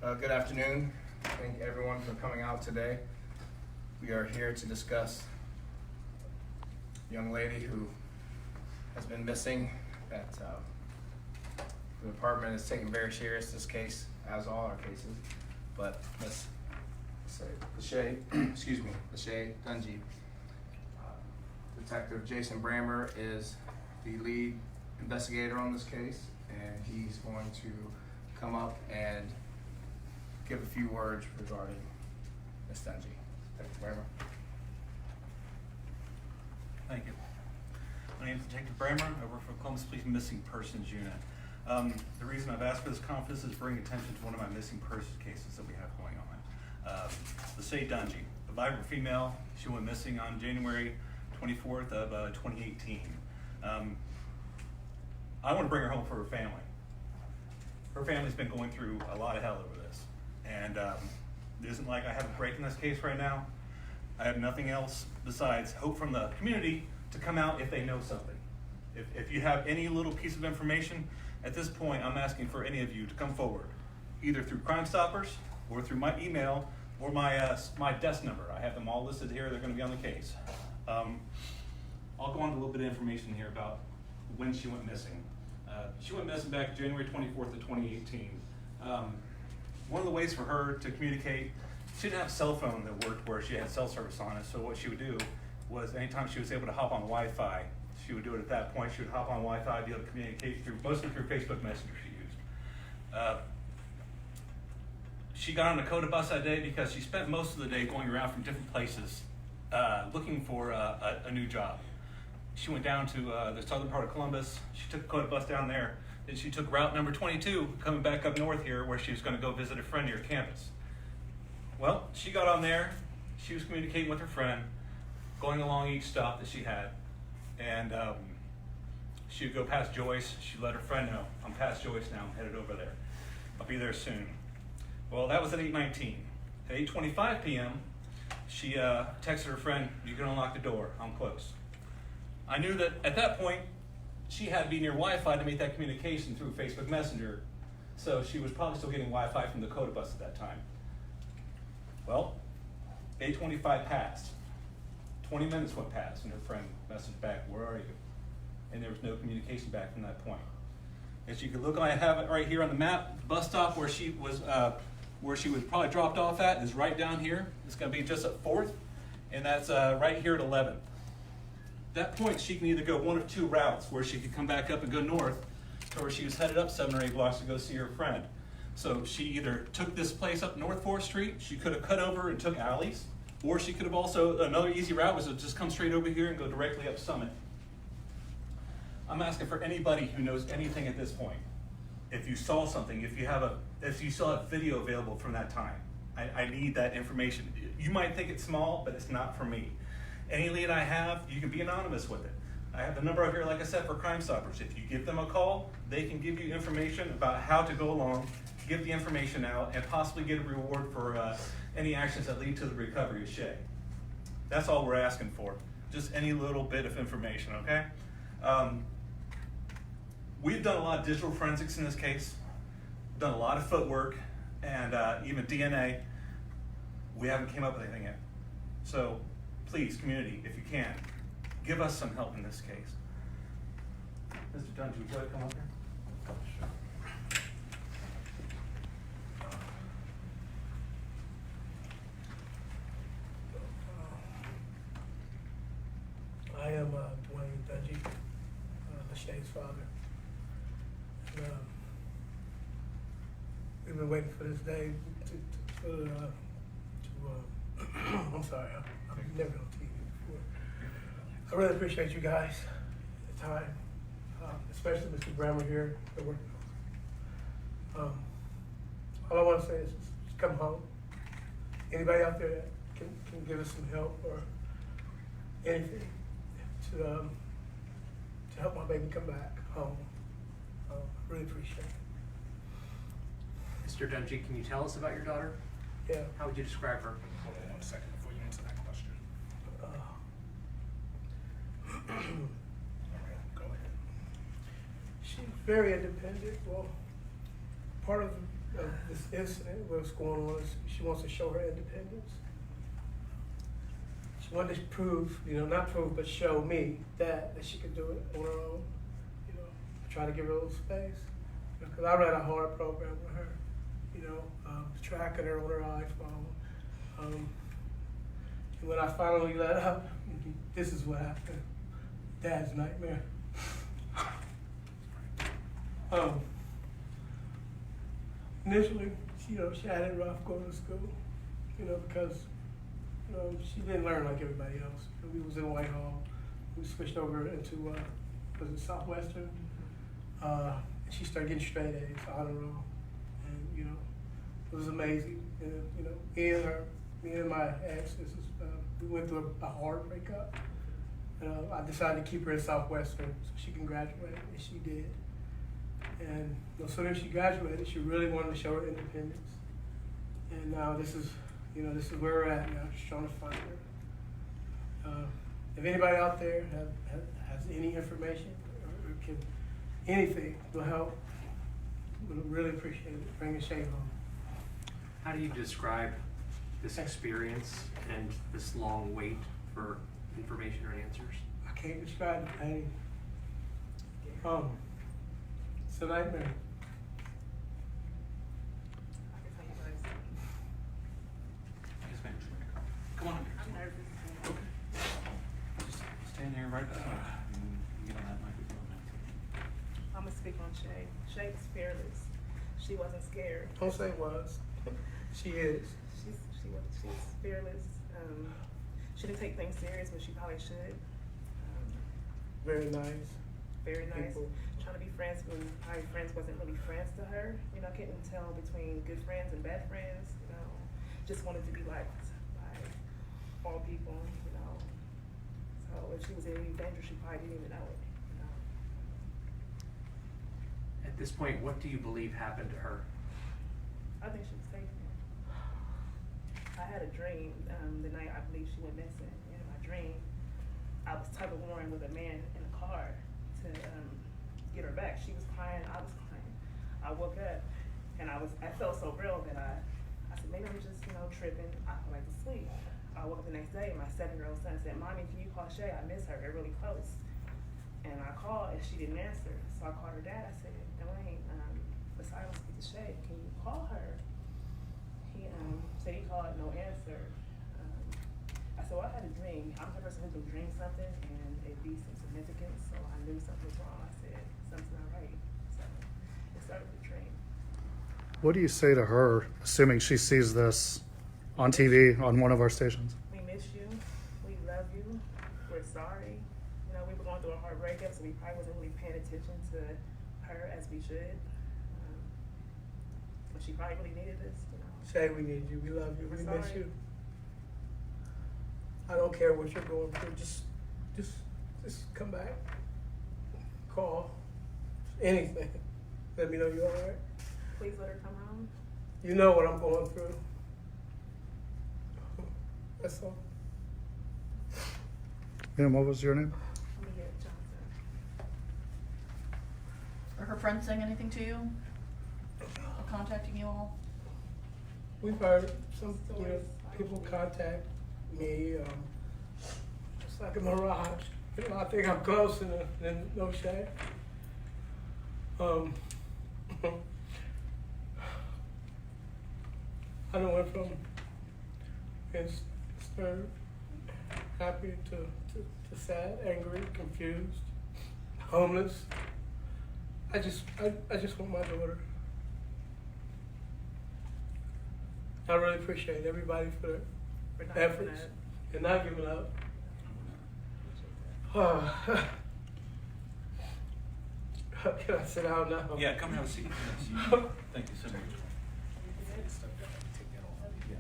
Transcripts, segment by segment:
Good afternoon. Thank everyone for coming out today. We are here to discuss a young lady who has been missing. That the department is taking very serious this case, as all our cases. But let's say Lachey, Lachey Dungy. Detective Jason Brammer is the lead investigator on this case, and he's going to come up and give a few words regarding Ms. Dungy. Detective Brammer. Thank you. My name is Detective Brammer. I work for Columbus Police Missing Persons Unit. The reason I've asked for this conference is to bring attention to one of my missing persons cases that we have going on. Lachey Dungy, a vibrant female. She went missing on January 24th of 2018. I want to bring her home for her family. Her family's been going through a lot of hell over this. And it isn't like I have a break in this case right now. I have nothing else besides hope from the community to come out if they know something. If you have any little piece of information, at this point I'm asking for any of you to come forward, either through Crime Stoppers or through my email or my desk number. I have them all listed here. They're going to be on the case. I'll go on to a little bit of information here about when she went missing. She went missing back January 24th of 2018. One of the ways for her to communicate, she didn't have a cell phone that worked where she had cell service on it, so what she would do was anytime she was able to hop on Wi-Fi, she would do it at that point. She would hop on Wi-Fi, be able to communicate mostly through Facebook Messenger she used. She got on the CODA bus that day because she spent most of the day going around from different places looking for a new job. She went down to the southern part of Columbus. She took the CODA bus down there. Then she took route number 22, coming back up north here, where she was going to go visit a friend near campus. Well, she got on there. She was communicating with her friend, going along each stop that she had. And she would go past Joyce. She'd let her friend know, I'm past Joyce now, I'm headed over there. I'll be there soon. Well, that was at 8:19. At 8:25 p.m., she texted her friend, you can unlock the door, I'm close. I knew that at that point, she had to be near Wi-Fi to make that communication through Facebook Messenger, so she was probably still getting Wi-Fi from the CODA bus at that time. Well, 8:25 passed. 20 minutes went past, and her friend messaged back, where are you? And there was no communication back from that point. As you can look, I have it right here on the map. The bus stop where she was probably dropped off at is right down here. It's going to be just at 4th, and that's right here at 11th. At that point, she can either go one of two routes, where she could come back up and go north, or she was headed up 7 or 8 blocks to go see her friend. So she either took this place up North 4th Street, she could have cut over and took alleys, or she could have also, another easy route was to just come straight over here and go directly up Summit. I'm asking for anybody who knows anything at this point. If you saw something, if you still have video available from that time, I need that information. You might think it's small, but it's not for me. Any lead I have, you can be anonymous with it. I have the number up here, like I said, for Crime Stoppers. If you give them a call, they can give you information about how to go along, give the information out, and possibly get a reward for any actions that lead to the recovery of Shay. That's all we're asking for. Just any little bit of information, okay? We've done a lot of digital forensics in this case, done a lot of footwork, and even DNA. We haven't came up with anything yet. So please, community, if you can, give us some help in this case. Mr. Dungy, would you like to come up here? I am Dwayne Dungy, Lachey's father. And, we've been waiting for this day I'm sorry, I've never been on TV before. I really appreciate you guys, the time, especially Mr. Brammer here, for working on it. All I want to say is just come home. Anybody out there that can give us some help or anything to help my baby come back home. I really appreciate it. Mr. Dungy, can you tell us about your daughter? Yeah. How would you describe her? Hold on 1 second before you answer that question. All right, go ahead. She's very independent. Well, part of of this incident, what's going on, is she wants to show her independence. She wanted to prove, not prove, but show me that she could do it on her own. Try to give her a little space. Because I ran a hard program with her, tracking her on her iPhone. And when I finally let up, this is what happened. Dad's nightmare. Initially, she had it rough going to school, because, she didn't learn like everybody else. We was in Whitehall. We switched over into, was it Southwestern? She started getting straight A's, honor roll. And, it was amazing. And, me and my ex, we went through a hard breakup. I decided to keep her in Southwestern so she can graduate, and she did. And as soon as she graduated, she really wanted to show her independence. And now this is where we're at now, just trying to find her. If anybody out there has any information or can anything will help, we'd really appreciate it. Bring Shay home. How do you describe this experience and this long wait for information or answers? I can't describe the pain. It's a nightmare. Yes, ma'am. Come on. I'm nervous. Just stand there right beside her. And get on that microphone now. I'm gonna speak on Shay. Shay was fearless. She wasn't scared. Don't say was. She is. She's fearless. She didn't take things serious, but she probably should. Very nice. Very nice. People. Trying to be friends when probably friends wasn't really friends to her. Couldn't tell between good friends and bad friends. Just wanted to be liked by all people. So if she was in any danger, she probably didn't even know it. At this point, what do you believe happened to her? I think she was taken. I had a dream the night I believe she went missing. In my dream, I was tug of warring with a man in a car to get her back. She was crying, I was crying. I woke up and I felt so real that I said, maybe I'm just, tripping. I feel like to sleep. I woke up the next day and my 7-year-old son said, Mommy, can you call Shay? I miss her. They're really close. And I called and she didn't answer. So I called her dad. I said, Dwayne, besides I speak to Shay, can you call her? He said he called, no answer. I said, well, I had a dream. I'm the person who can dream something and it be some significance. So I knew something was wrong. I said, something's not right. So it started with a dream. What do you say to her, assuming she sees this on TV on one of our stations? We miss you. We love you. We're sorry. We were going through a hard breakup, so we probably wasn't really paying attention to her as we should. But she probably really needed this. Shay, we need you. We love you. We're We miss sorry. you. I don't care what you're going through. Just come back. Call. Anything. Let me know you're all right. Please let her come home. You know what I'm going through. That's all. And what was your name? Leah Johnson. Are her friends saying anything to you? Or contacting you all? We've heard some, people contact me. It's like a mirage. I think I'm closer than no shade. I done went from being disturbed, happy to sad, angry, confused, homeless. I just want my daughter. I really appreciate everybody for We're their not efforts giving up. and not giving up. Can I sit down now? Yeah, come have a seat. Yes. Thank you so much. Yeah.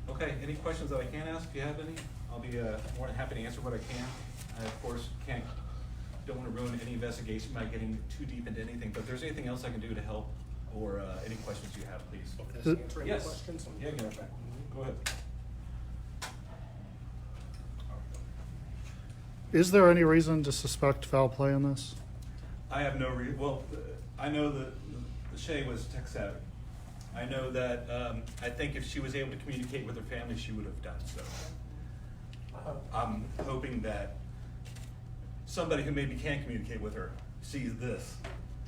Okay, any questions that I can ask? Do you have any? I'll be more than happy to answer what I can. I, of course, don't want to ruin any investigation by getting too deep into anything, but if there's anything else I can do to help or any questions you have, please. Answer any Yes. questions? Yeah, go ahead. Is there any reason to suspect foul play in this? I have no well, I know that Shay was tech savvy. I know that, I think if she was able to communicate with her family, she would have done so. I'm hoping that somebody who maybe can communicate with her sees this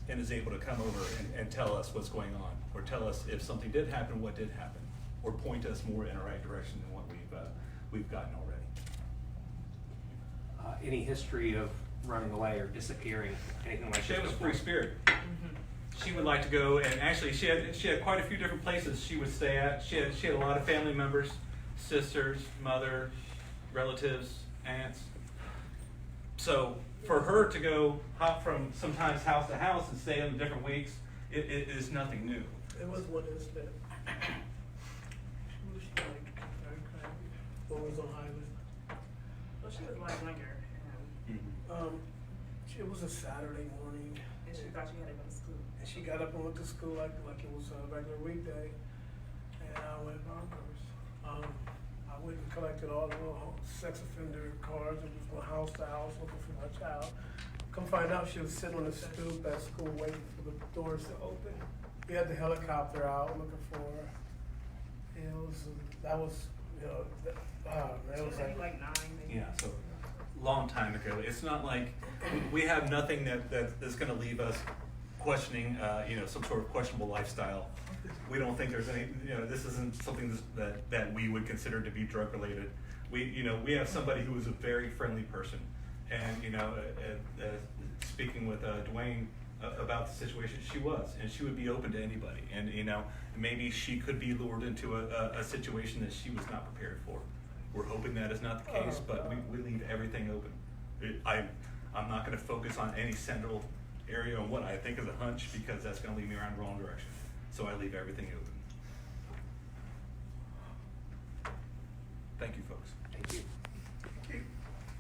and is able to come over and tell us what's going on, or tell us if something did happen, what did happen, or point us more in the right direction than what we've gotten already. Any history of running away or disappearing, anything like Shay that? was a free spirit. She would like to go, and actually she had quite a few different places she would stay at. She had a lot of family members, sisters, mother, relatives, aunts. So for her to go hop from sometimes house to house and stay in different weeks, it is nothing new. It was one incident. She was like very crazy. What was on Highland? Well, she was like younger, It was a Saturday morning. and she thought she had to go to school. And she got up and went to school like it was a regular weekday. And I went bonkers. I went and collected all the little sex offender cards and was going house to house looking for my child. Come find out she was sitting on the stoop at school waiting for the doors to open. We had the helicopter out looking for her. And that was, you know, it She was was like, maybe like 9, maybe. Yeah, so long time ago. It's not like we have nothing that's going to leave us questioning, some sort of questionable lifestyle. We don't think there's any, this isn't something that we would consider to be drug related. We have somebody who is a very friendly person, and speaking with Dwayne about the situation, she was, and she would be open to anybody, and maybe she could be lured into a situation that she was not prepared for. We're hoping that is not the case, but we leave everything open. I'm not going to focus on any central area on what I think is a hunch, because that's going to lead me around the wrong direction. So I leave everything open.